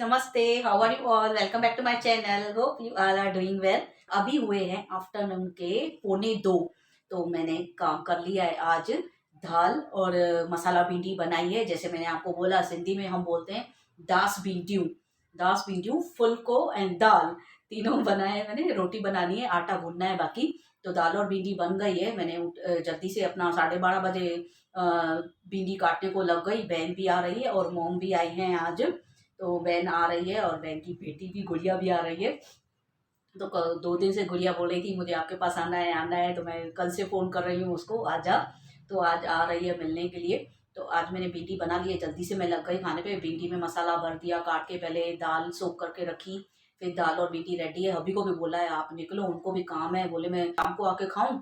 नमस्ते, how are you all? Welcome back to my channel. Hope you all are doing well. अभी हुए हैं afternoon के 1:45। तो मैंने काम कर लिया है आज। दाल और मसाला भिंडी बनाई है। जैसे मैंने आपको बोला, सिंधी में हम बोलते हैं दास भिंडियों फुल्को एंड दाल तीनों बनाए हैं मैंने। रोटी बनानी है, आटा गूंदना है बाकी। तो दाल और भिंडी बन गई है। मैंने जल्दी से अपना 12:30 बजे भिंडी काटने को लग गई। बहन भी आ रही है और मोम भी आई हैं आज। तो बहन आ रही है और बहन की बेटी भी, गुड़िया भी आ रही है। तो 2 दिन से गुड़िया बोल रही थी मुझे आपके पास आना है। तो मैं कल से फ़ोन कर रही हूँ उसको, आजा। तो आज आ रही है मिलने के लिए। तो आज मैंने भिंडी बना ली है, जल्दी से मैं लग गई खाने पे। भिंडी में मसाला भर दिया काट के, पहले दाल सोख करके रखी। फिर दाल और भिंडी रेडी है। अभी को भी बोला है आप निकलो, उनको भी काम है। बोले मैं शाम को आके खाऊं।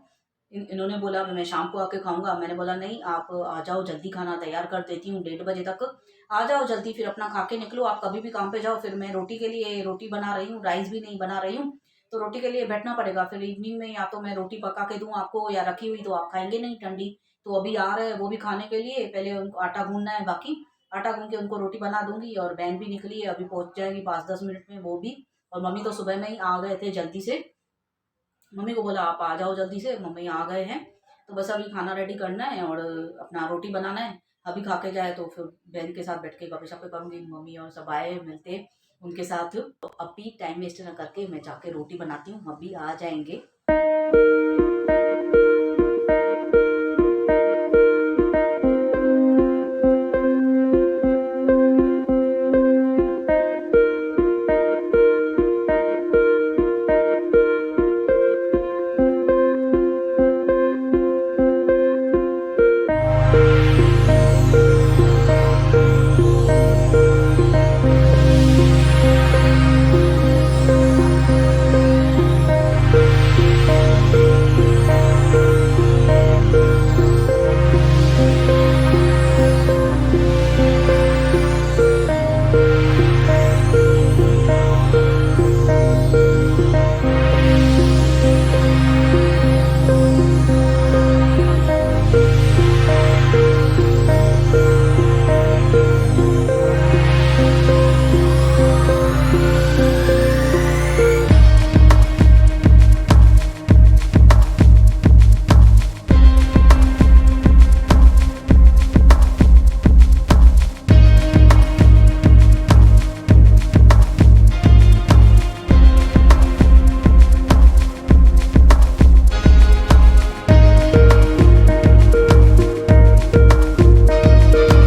इन्होंने बोला मैं शाम को आके खाऊंगा। मैंने बोला नहीं, आप आ जाओ, जल्दी खाना तैयार कर देती हूँ 1:30 बजे तक। आ जाओ जल्दी, फिर अपना खा के निकलो। आप कभी भी काम पे जाओ। फिर मैं रोटी के लिए रोटी बना रही हूँ, राइस भी नहीं बना रही हूँ। तो रोटी के लिए बैठना पड़ेगा। फिर इवनिंग में या तो मैं रोटी पका के दूं आपको, या रखी हुई तो आप खाएंगे नहीं ठंडी। तो अभी आ रहे हैं वो भी खाने के लिए। पहले उनको आटा गूंदना है बाकी। आटा गूंद के उनको रोटी बना दूंगी। और बहन भी निकली है, अभी पहुंच जाएगी 5-10 मिनट में वो भी। और मम्मी तो सुबह में ही आ गए थे जल्दी से। मम्मी को बोला आप आ जाओ जल्दी से, मम्मी आ गए हैं। तो बस अभी खाना रेडी करना है और अपना रोटी बनाना है। अभी खा के जाए तो फिर बहन के साथ बैठ के गप्पे शप्पे करूंगी। मम्मी और सब आए मिलते हैं उनके साथ। तो अभी टाइम वेस्ट ना करके मैं जाके रोटी बनाती हूँ, अभी आ जाएंगे।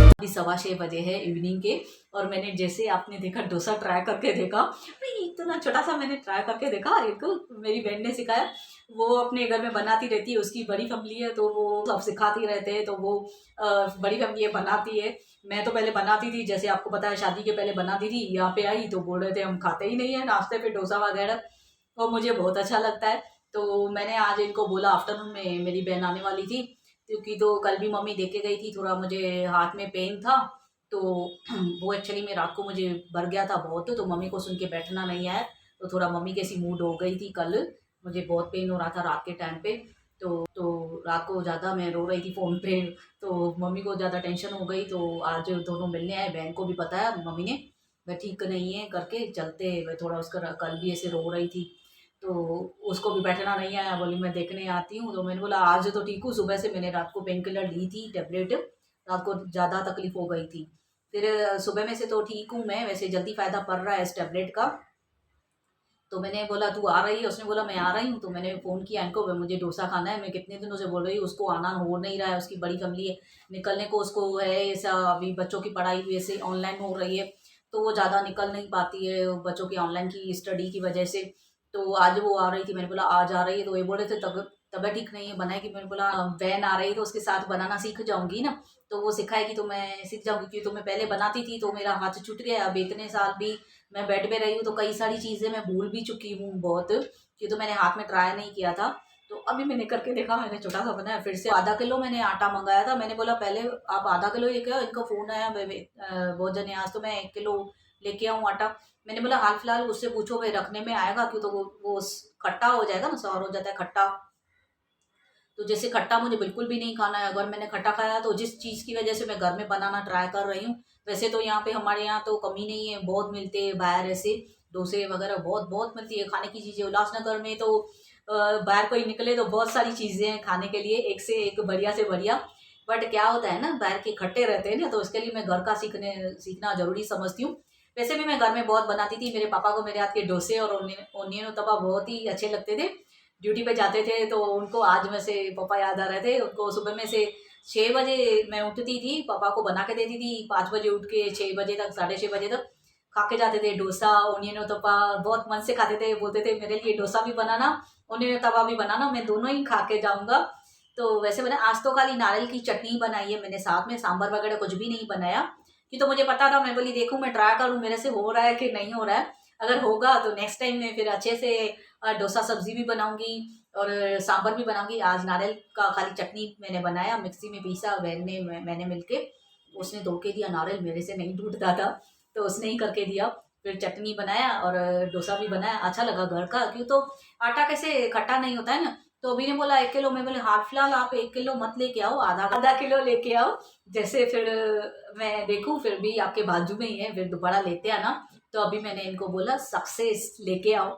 अभी 6:15 बजे है इवनिंग के। और मैंने जैसे आपने देखा डोसा ट्राई करके देखा, भाई इतना छोटा सा मैंने ट्राई करके देखा। एक मेरी बहन ने सिखाया, वो अपने घर में बनाती रहती है, उसकी बड़ी फैमिली है तो वो सब सिखाती रहते हैं। तो वो बड़ी फैमिली है, बनाती है। मैं तो पहले बनाती थी, जैसे आपको पता है शादी के पहले बनाती थी। यहाँ पे आई तो बोल रहे थे हम खाते ही नहीं है नाश्ते पे डोसा वगैरह। और मुझे बहुत अच्छा लगता है। तो मैंने आज इनको बोला, आफ्टरनून में मेरी बहन आने वाली थी क्योंकि तो कल भी मम्मी देके गई थी, थोड़ा मुझे हाथ में पेन था। तो वो एक्चुअली में रात को मुझे भर गया था बहुत। तो मम्मी को सुन के बैठना नहीं आया। तो थोड़ा मम्मी कैसी मूड हो गई थी कल। मुझे बहुत पेन हो रहा था रात के टाइम पे। तो रात को ज़्यादा मैं रो रही थी फ़ोन पे। तो मम्मी को ज़्यादा टेंशन हो गई। तो आज दोनों मिलने आए, बहन को भी बताया मम्मी ने, वह ठीक नहीं है करके चलते। वह थोड़ा उसका कल भी ऐसे रो रही थी। तो उसको भी बैठना नहीं आया, बोली मैं देखने आती हूँ। तो मैंने बोला आज तो ठीक हूँ, सुबह से मैंने रात को पेन किलर ली थी टेबलेट। रात को ज़्यादा तकलीफ हो गई थी। फिर सुबह में से तो ठीक हूँ मैं, वैसे जल्दी फ़ायदा पड़ रहा है इस टेबलेट का। तो मैंने बोला तू आ रही है? उसने बोला मैं आ रही हूँ। तो मैंने फ़ोन किया इनको, मुझे डोसा खाना है। मैं कितने दिनों से बोल रही हूँ, उसको आना हो नहीं रहा है। उसकी बड़ी फैमिली है, निकलने को उसको है ऐसा। अभी बच्चों की पढ़ाई भी ऐसे ऑनलाइन हो रही है, तो वो ज़्यादा निकल नहीं पाती है बच्चों की ऑनलाइन की स्टडी की वजह से। तो आज वो आ रही थी, मैंने बोला आज आ रही है। तो ये बोल रहे थे तब तबीयत ठीक नहीं है, बनाएगी। मैंने बोला बहन आ रही है तो उसके साथ बनाना सीख जाऊंगी ना। तो वो सिखाएगी तो मैं सीख जाऊंगी, क्योंकि तो मैं पहले बनाती थी तो मेरा हाथ छूट गया। अब इतने साल भी मैं बेड पे रही हूँ तो कई सारी चीज़ें मैं भूल भी चुकी हूँ बहुत, क्योंकि तो मैंने हाथ में ट्राई नहीं किया था। तो अभी मैंने करके देखा, मैंने छोटा सा बनाया। फिर से आधा किलो मैंने आटा मंगाया था। मैंने बोला पहले आप आधा किलो लेके आओ, इनका फ़ोन आया बहुत जने आज तो मैं 1 किलो लेके आऊँ आटा। मैंने बोला हाल फिलहाल उससे पूछो भाई रखने में आएगा, क्यों तो वो खट्टा हो जाएगा ना, सवार हो जाता है खट्टा। तो जैसे खट्टा मुझे बिल्कुल भी नहीं खाना है। अगर मैंने खट्टा खाया तो जिस चीज़ की वजह से मैं घर में बनाना ट्राई कर रही हूँ, वैसे तो यहाँ पे हमारे यहाँ तो कमी नहीं है, बहुत मिलते हैं बाहर ऐसे डोसे वगैरह, बहुत बहुत मिलती है खाने की चीज़ें। उल्लासनगर में तो बाहर कोई निकले तो बहुत सारी चीज़ें हैं खाने के लिए, एक से एक बढ़िया से बढ़िया। बट क्या होता है ना, बाहर के खट्टे रहते हैं ना, तो उसके लिए मैं घर का सीखना ज़रूरी समझती हूँ। वैसे भी मैं घर में बहुत बनाती थी, मेरे पापा को मेरे हाथ के डोसे और ओनियन तवा बहुत ही अच्छे लगते थे। ड्यूटी पे जाते थे तो उनको आज में से पापा याद आ रहे थे। उनको सुबह में से 6 बजे मैं उठती थी, पापा को बना के देती थी, 5 बजे उठ के 6 बजे तक, 6:30 बजे तक खा के जाते थे डोसा ओनियन तवा। बहुत मन से खाते थे, बोलते थे मेरे लिए डोसा भी बनाना, ओनियन तवा भी बनाना, मैं दोनों ही खा के जाऊँगा। तो वैसे मैंने आज तो खाली नारियल की चटनी बनाई है मैंने, साथ में सांभर वगैरह कुछ भी नहीं बनाया। कि तो मुझे पता था, मैं बोली देखूँ, मैं ट्राई करूँ मेरे से हो रहा है कि नहीं हो रहा है। अगर होगा तो नेक्स्ट टाइम मैं फिर अच्छे से डोसा सब्जी भी बनाऊंगी और सांभर भी बनाऊंगी। आज नारियल का खाली चटनी मैंने बनाया, मिक्सी में पीसा बहन ने मैंने मिलके, उसने धो के दिया, नारियल मेरे से नहीं टूटता था तो उसने ही करके दिया। फिर चटनी बनाया और डोसा भी बनाया, अच्छा लगा घर का। क्यों तो आटा कैसे खट्टा नहीं होता है ना। तो अभी ने बोला 1 किलो, मैं बोले हाँ फिलहाल आप 1 किलो मत लेके आओ, आधा आधा किलो लेके आओ। जैसे फिर मैं देखूं, फिर भी आपके बाजू में ही है, फिर दोबारा लेते आना। तो अभी मैंने इनको बोला सक्सेस लेके आओ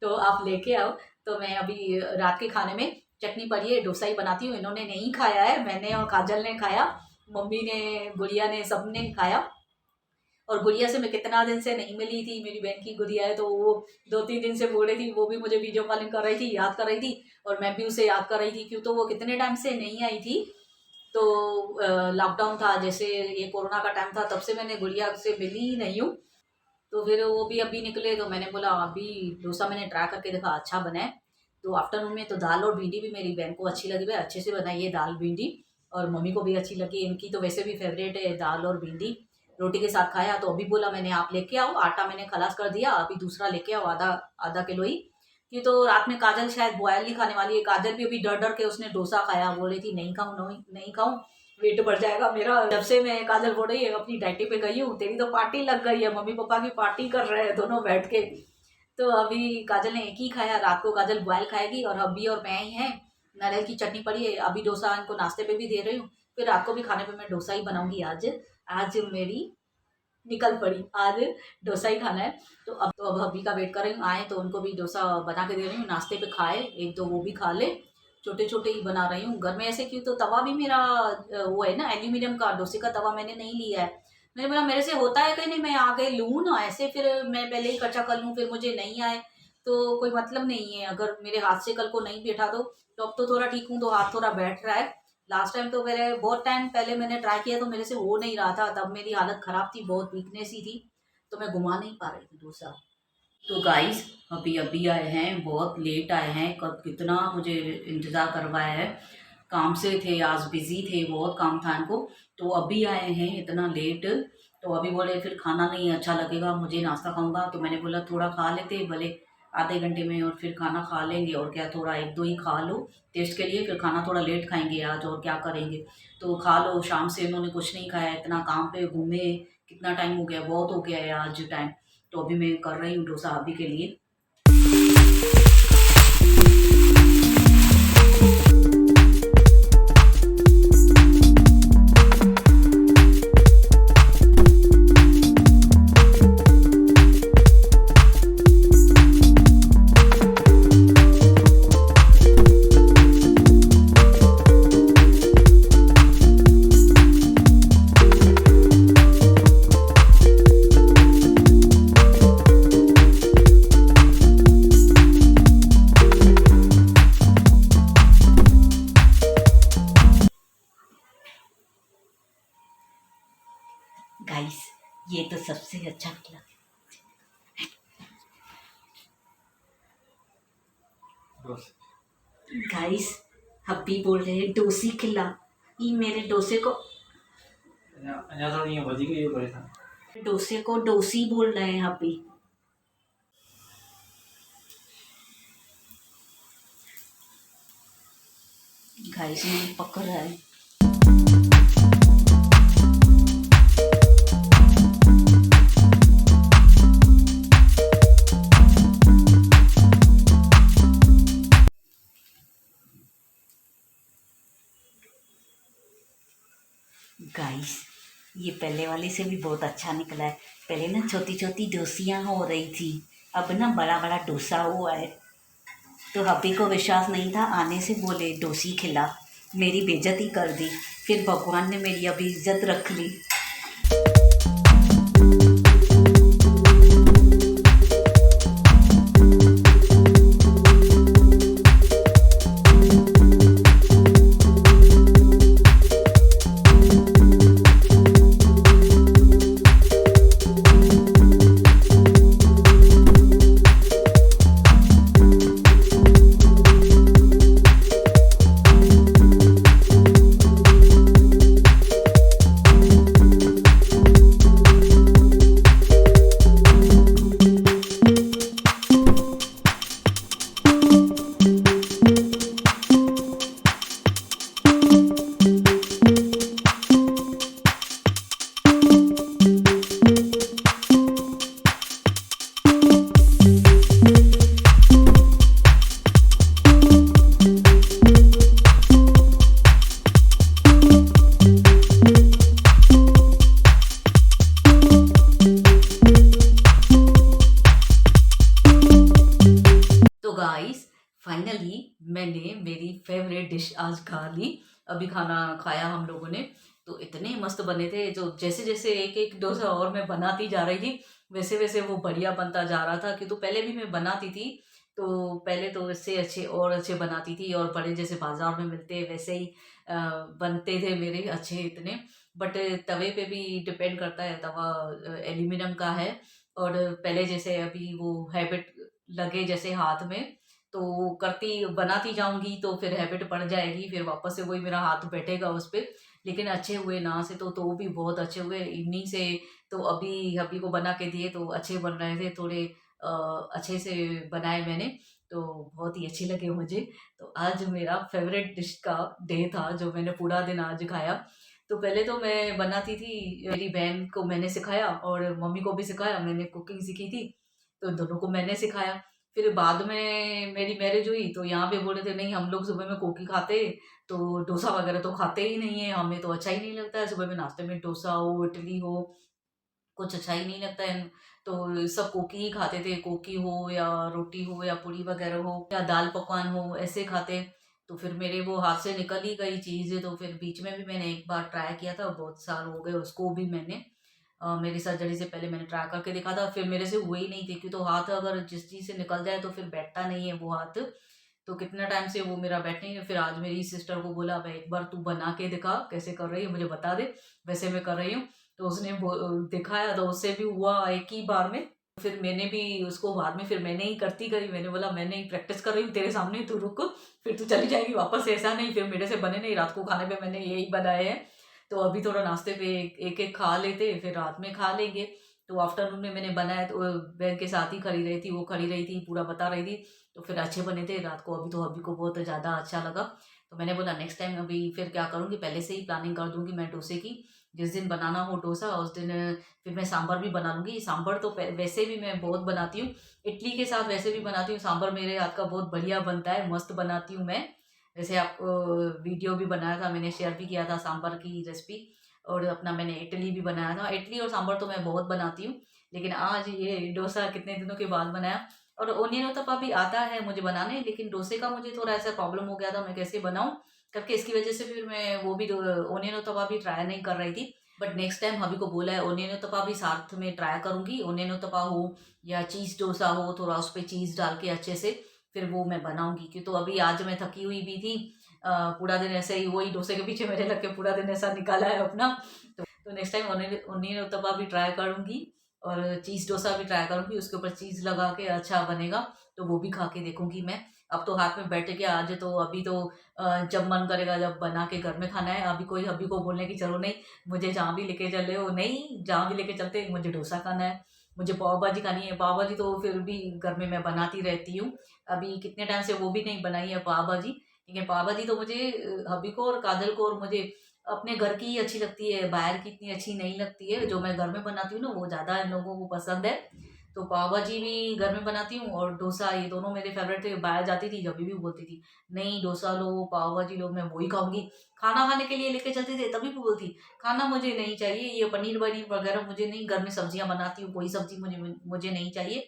तो आप लेके आओ। तो मैं अभी रात के खाने में चटनी पड़ी है, डोसा ही बनाती हूँ। इन्होंने नहीं खाया है, मैंने और काजल ने खाया, मम्मी ने, गुड़िया ने, सबने खाया। और गुड़िया से मैं कितना दिन से नहीं मिली थी, मेरी बहन की गुड़िया है, तो वो 2-3 दिन से बोल रही थी, वो भी मुझे वीडियो कॉलिंग कर रही थी, याद कर रही थी, और मैं भी उसे याद कर रही थी। क्यों तो वो कितने टाइम से नहीं आई थी। तो लॉकडाउन था, जैसे ये कोरोना का टाइम था, तब से मैंने गुड़िया से मिली ही नहीं हूँ। तो फिर वो भी अभी निकले तो मैंने बोला अभी डोसा मैंने ट्राई करके देखा, अच्छा बना है। तो आफ्टरनून में तो दाल और भिंडी भी मेरी बहन को अच्छी लगी, भाई अच्छे से बनाई है दाल भिंडी, और मम्मी को भी अच्छी लगी। इनकी तो वैसे भी फेवरेट है दाल और भिंडी। रोटी के साथ खाया। तो अभी बोला मैंने आप लेके आओ, आटा मैंने खलास कर दिया, अभी दूसरा लेके आओ, आधा आधा किलो ही। कि तो रात में काजल शायद बॉयल ही खाने वाली है। काजल भी अभी डर डर के उसने डोसा खाया, बोल रही थी नहीं खाऊं, नहीं नहीं खाऊं, वेट बढ़ जाएगा मेरा। जब से मैं, काजल बोल रही है अपनी डाइटिंग पे गई हूँ, तेरी तो पार्टी लग गई है, मम्मी पापा की पार्टी कर रहे हैं दोनों बैठ के। तो अभी काजल ने एक ही खाया, रात को काजल बॉयल खाएगी, और अभी और मैं ही हैं। नारियल की चटनी पड़ी है, अभी डोसा इनको नाश्ते पे भी दे रही हूँ, फिर रात को भी खाने पे मैं डोसा ही बनाऊंगी आज। आज मेरी निकल पड़ी, आज डोसा ही खाना है। तो अब अभी का वेट कर रही हूँ, आए तो उनको भी डोसा बना के दे रही हूँ, नाश्ते पे खाए, एक दो वो भी खा ले। छोटे छोटे ही बना रही हूँ घर में ऐसे। क्यों तो तवा भी मेरा वो है ना, एल्यूमिनियम का, डोसे का तवा मैंने नहीं लिया है। मैंने बोला मेरे से होता है कि नहीं, मैं आगे लूँ ना ऐसे, फिर मैं पहले ही खर्चा कर लूँ, फिर मुझे नहीं आए तो कोई मतलब नहीं है। अगर मेरे हाथ से कल को नहीं बैठा तो अब तो थोड़ा ठीक हूँ, तो हाथ थोड़ा बैठ रहा है। लास्ट टाइम तो मेरे बहुत टाइम पहले मैंने ट्राई किया तो मेरे से हो नहीं रहा था, तब मेरी हालत खराब थी, बहुत वीकनेस ही थी, तो मैं घुमा नहीं पा रही थी डोसा। तो गाइस अभी अभी आए हैं, बहुत लेट आए हैं, कब कितना मुझे इंतज़ार करवाया है। काम से थे आज, बिजी थे, बहुत काम था इनको, तो अभी आए हैं इतना लेट। तो अभी बोले फिर खाना नहीं अच्छा लगेगा, मुझे नाश्ता खाऊंगा, तो मैंने बोला थोड़ा खा लेते भले आधे घंटे में, और फिर खाना खा लेंगे, और क्या, थोड़ा एक दो ही खा लो टेस्ट के लिए, फिर खाना थोड़ा लेट खाएंगे आज, और क्या करेंगे। तो खा लो, शाम से इन्होंने कुछ नहीं खाया, इतना काम पे घूमे, कितना टाइम हो गया, बहुत हो गया है आज टाइम। तो अभी मैं कर रही हूँ डोसा अभी के लिए। गाइस ये तो सबसे अच्छा निकला। गाइस हब्बी बोल रहे हैं डोसी खिला, ये मेरे डोसे को, डोसे को डोसी बोल रहे हैं हब्बी। गाइस ये पक रहा है। गाइस ये पहले वाले से भी बहुत अच्छा निकला है। पहले ना छोटी छोटी डोसियाँ हो रही थी, अब ना बड़ा बड़ा डोसा हुआ है। तो हबी को विश्वास नहीं था, आने से बोले डोसी खिला, मेरी बेइज्जती कर दी। फिर भगवान ने मेरी अभी इज्जत रख ली। तो गाइस फाइनली मैंने मेरी फेवरेट डिश आज खा ली। अभी खाना खाया हम लोगों ने, तो इतने मस्त बने थे। जो जैसे जैसे एक एक डोसा और मैं बनाती जा रही थी, वैसे वैसे वो बढ़िया बनता जा रहा था। कि तो पहले भी मैं बनाती थी, तो पहले तो इससे अच्छे और अच्छे बनाती थी, और बड़े जैसे बाजार में मिलते हैं वैसे ही बनते थे मेरे अच्छे इतने। बट तवे पे भी डिपेंड करता है, तवा एल्यूमिनियम का है। और पहले जैसे अभी वो हैबिट लगे जैसे हाथ में, तो करती बनाती जाऊंगी तो फिर हैबिट पड़ जाएगी, फिर वापस से वही मेरा हाथ बैठेगा उस पे। लेकिन अच्छे हुए ना से, तो वो भी बहुत अच्छे हुए इवनिंग से। तो अभी हबी को बना के दिए तो अच्छे बन रहे थे थोड़े, अच्छे से बनाए मैंने, तो बहुत ही अच्छे लगे मुझे। तो आज मेरा फेवरेट डिश का डे था, जो मैंने पूरा दिन आज खाया। तो पहले तो मैं बनाती थी, मेरी बहन को मैंने सिखाया और मम्मी को भी सिखाया, मैंने कुकिंग सीखी थी, तो दोनों को मैंने सिखाया। फिर बाद में मेरी मैरिज हुई, तो यहाँ पे बोले थे नहीं हम लोग सुबह में कोकी खाते, तो डोसा वगैरह तो खाते ही नहीं है, हमें तो अच्छा ही नहीं लगता है सुबह में नाश्ते में डोसा हो इडली हो, कुछ अच्छा ही नहीं लगता है। तो सब कोकी ही खाते थे, कोकी हो या रोटी हो या पूरी वगैरह हो या दाल पकवान हो, ऐसे खाते। तो फिर मेरे वो हाथ से निकल ही गई चीज़ है। तो फिर बीच में भी मैंने एक बार ट्राई किया था, बहुत साल हो गए उसको भी। मैंने मेरी सर्जरी से पहले मैंने ट्राई करके देखा था, फिर मेरे से हुए ही नहीं थे। क्यों, तो हाथ अगर जिस चीज़ से निकल जाए तो फिर बैठता नहीं है वो हाथ। तो कितना टाइम से वो मेरा बैठ नहीं है। फिर आज मेरी सिस्टर को बोला, भाई एक बार तू बना के दिखा कैसे कर रही है, मुझे बता दे, वैसे मैं कर रही हूँ। तो उसने दिखाया, तो उससे भी हुआ एक ही बार में। फिर मैंने भी उसको बाद में, फिर मैंने ही करती गई, मैंने बोला मैंने ही प्रैक्टिस कर रही हूँ तेरे सामने, तू रुक, फिर तू चली जाएगी वापस से, ऐसा नहीं। फिर मेरे से बने नहीं, रात को खाने पे मैंने यही बनाए हैं। तो अभी थोड़ा नाश्ते पे एक एक खा लेते, फिर रात में खा लेंगे। तो आफ्टरनून में मैंने बनाया, तो बहन के साथ ही खड़ी रही थी, वो खड़ी रही थी, पूरा बता रही थी। तो फिर अच्छे बने थे रात को। अभी तो अभी को बहुत ज़्यादा अच्छा लगा। तो मैंने बोला नेक्स्ट टाइम अभी फिर क्या करूँगी, पहले से ही प्लानिंग कर दूंगी मैं डोसे की। जिस दिन बनाना हो डोसा उस दिन फिर मैं सांभर भी बना लूँगी। सांभर तो वैसे भी मैं बहुत बनाती हूँ, इडली के साथ वैसे भी बनाती हूँ। सांभर मेरे हाथ का बहुत बढ़िया बनता है, मस्त बनाती हूँ मैं। वैसे आपको वीडियो भी बनाया था, मैंने शेयर भी किया था सांभर की रेसिपी। और अपना मैंने इडली भी बनाया था। इडली और सांभर तो मैं बहुत बनाती हूँ, लेकिन आज ये डोसा कितने दिनों के बाद बनाया। और ओनियन उत्तपा भी आता है मुझे बनाने, लेकिन डोसे का मुझे थोड़ा ऐसा प्रॉब्लम हो गया था, मैं कैसे बनाऊँ करके, इसकी वजह से फिर मैं वो भी ओनियन उत्तपा भी ट्राई नहीं कर रही थी। बट नेक्स्ट टाइम हबी को बोला है ओनियन उत्तपा भी साथ में ट्राई करूंगी। ओनियन उत्तपा हो या चीज़ डोसा हो, थोड़ा उस पर चीज़ डाल के अच्छे से फिर वो मैं बनाऊंगी। क्यों, तो अभी आज मैं थकी हुई भी थी, पूरा दिन ऐसे ही वही डोसे के पीछे मेरे लग के पूरा दिन ऐसा निकाला है अपना। तो नेक्स्ट टाइम ओनियन उत्तपा भी ट्राई करूंगी, और चीज़ डोसा भी ट्राई करूंगी, उसके ऊपर चीज़ लगा के अच्छा बनेगा, तो वो भी खा के देखूंगी मैं। अब तो हाथ में बैठ के आज, तो अभी तो जब मन करेगा जब बना के घर में खाना है। अभी कोई अभी को बोलने की जरूरत नहीं, मुझे जहाँ भी लेके चले हो, नहीं जहाँ भी लेके चलते, मुझे डोसा खाना है, मुझे पाव भाजी खानी है। पाव भाजी तो फिर भी घर में मैं बनाती रहती हूँ, अभी कितने टाइम से वो भी नहीं बनाई है पाव भाजी। ठीक है, पाव भाजी तो मुझे हबी को और काजल को और मुझे अपने घर की ही अच्छी लगती है, बाहर की इतनी अच्छी नहीं लगती है। जो मैं घर में बनाती हूँ ना, वो ज़्यादा इन लोगों को पसंद है। तो पाव भाजी भी घर में बनाती हूँ और डोसा, ये दोनों मेरे फेवरेट थे। बाहर जाती थी जब भी बोलती थी नहीं डोसा लो पाव भाजी लो, मैं वही खाऊंगी। खाना खाने के लिए लेके चलते थे तभी भी बोलती खाना मुझे नहीं चाहिए, ये पनीर वनीर वगैरह मुझे नहीं, घर में सब्जियां बनाती हूँ कोई सब्जी मुझे मुझे नहीं चाहिए।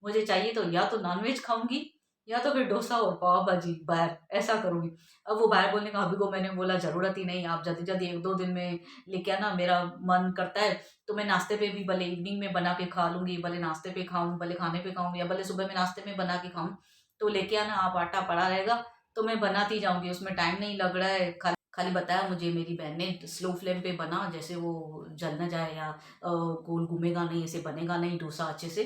मुझे चाहिए तो या तो नॉनवेज खाऊंगी या तो फिर डोसा और पाव भाजी बाहर, ऐसा करूंगी। अब वो बाहर बोलने का अभी को मैंने बोला जरूरत ही नहीं, आप जल्दी जल्दी 1-2 दिन में लेके आना, मेरा मन करता है तो मैं नाश्ते पे भी भले इवनिंग में बना के खा लूंगी, भले नाश्ते पे खाऊं, भले खाने पे खाऊं, या भले सुबह में नाश्ते में बना के खाऊं। तो लेके आना आप, आटा पड़ा रहेगा तो मैं बनाती जाऊंगी, उसमें टाइम नहीं लग रहा है। खाली खाली बताया मुझे मेरी बहन ने स्लो फ्लेम पे बना, जैसे वो जल न जाए या गोल घूमेगा नहीं, ऐसे बनेगा नहीं डोसा अच्छे से।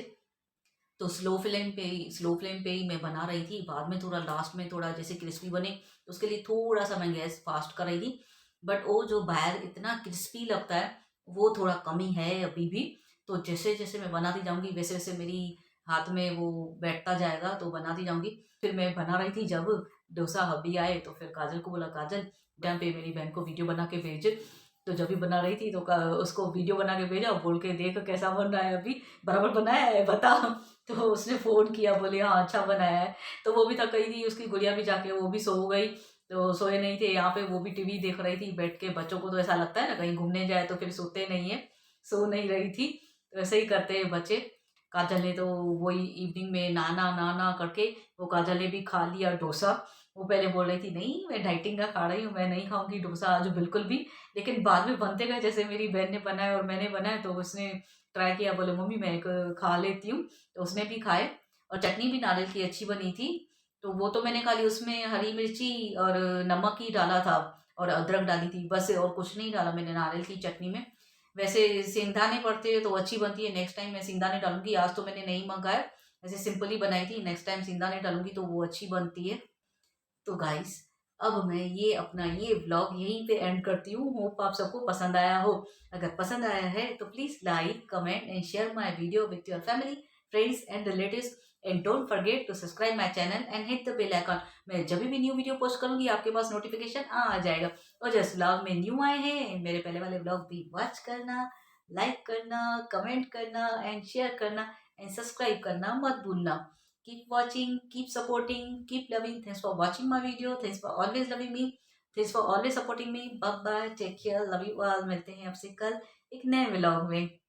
तो स्लो फ्लेम पे ही मैं बना रही थी। बाद में थोड़ा लास्ट में थोड़ा जैसे क्रिस्पी बने तो उसके लिए थोड़ा सा मैं गैस फास्ट कर रही थी। बट वो जो बाहर इतना क्रिस्पी लगता है वो थोड़ा कमी है अभी भी। तो जैसे जैसे मैं बनाती जाऊंगी वैसे वैसे मेरी हाथ में वो बैठता जाएगा, तो बनाती जाऊंगी। फिर मैं बना रही थी जब डोसा हबी आए तो फिर काजल को बोला काजल टाइम पे मेरी बहन को वीडियो बना के भेज। तो जब भी बना रही थी तो उसको वीडियो बना के भेजा, बोल के देख कैसा बन रहा है, अभी बराबर बनाया है बता। तो उसने फ़ोन किया, बोली हाँ अच्छा बनाया है। तो वो भी थक गई थी, उसकी गुड़िया भी जाके वो भी सो गई। तो सोए नहीं थे यहाँ पे, वो भी टीवी देख रही थी बैठ के। बच्चों को तो ऐसा लगता है ना कहीं घूमने जाए तो फिर सोते नहीं है, सो नहीं रही थी। तो ऐसे ही करते हैं बच्चे। काजल ने तो वही इवनिंग में नाना नाना करके वो काजल ने भी खा लिया डोसा। वो पहले बोल रही थी नहीं मैं डाइटिंग का खा रही हूँ, मैं नहीं खाऊंगी डोसा आज बिल्कुल भी। लेकिन बाद में बनते गए, जैसे मेरी बहन ने बनाया और मैंने बनाया तो उसने ट्राई किया, बोले मम्मी मैं एक खा लेती हूँ। तो उसने भी खाए। और चटनी भी नारियल की अच्छी बनी थी। तो वो तो मैंने खा ली, उसमें हरी मिर्ची और नमक ही डाला था और अदरक डाली थी बस, और कुछ नहीं डाला मैंने नारियल की चटनी में। वैसे सिंगदाने पड़ते हैं तो अच्छी बनती है, नेक्स्ट टाइम मैं सिंगदाने डालूंगी। आज तो मैंने नहीं मंगाया, वैसे सिंपल ही बनाई थी, नेक्स्ट टाइम सिंगदाने डालूंगी तो वो अच्छी बनती है। तो गाइस अब मैं ये अपना ये व्लॉग यहीं पे एंड करती हूँ। होप आप सबको पसंद आया हो। अगर पसंद आया है तो please like comment and share my video with your family friends and relatives. And don't forget to subscribe my channel and hit the bell icon. मैं जब भी न्यू वीडियो पोस्ट करूंगी आपके पास नोटिफिकेशन आ जाएगा। और जिस व्लॉग में न्यू आए हैं मेरे पहले वाले व्लॉग भी वॉच करना, लाइक करना, कमेंट करना एंड शेयर करना एंड सब्सक्राइब करना मत भूलना। Keep watching, keep supporting, keep loving. Thanks for watching my video. Thanks for always loving me. Thanks for always supporting me. Bye bye. Take care. Love you all. मिलते हैं आपसे कल एक नए व्लॉग में।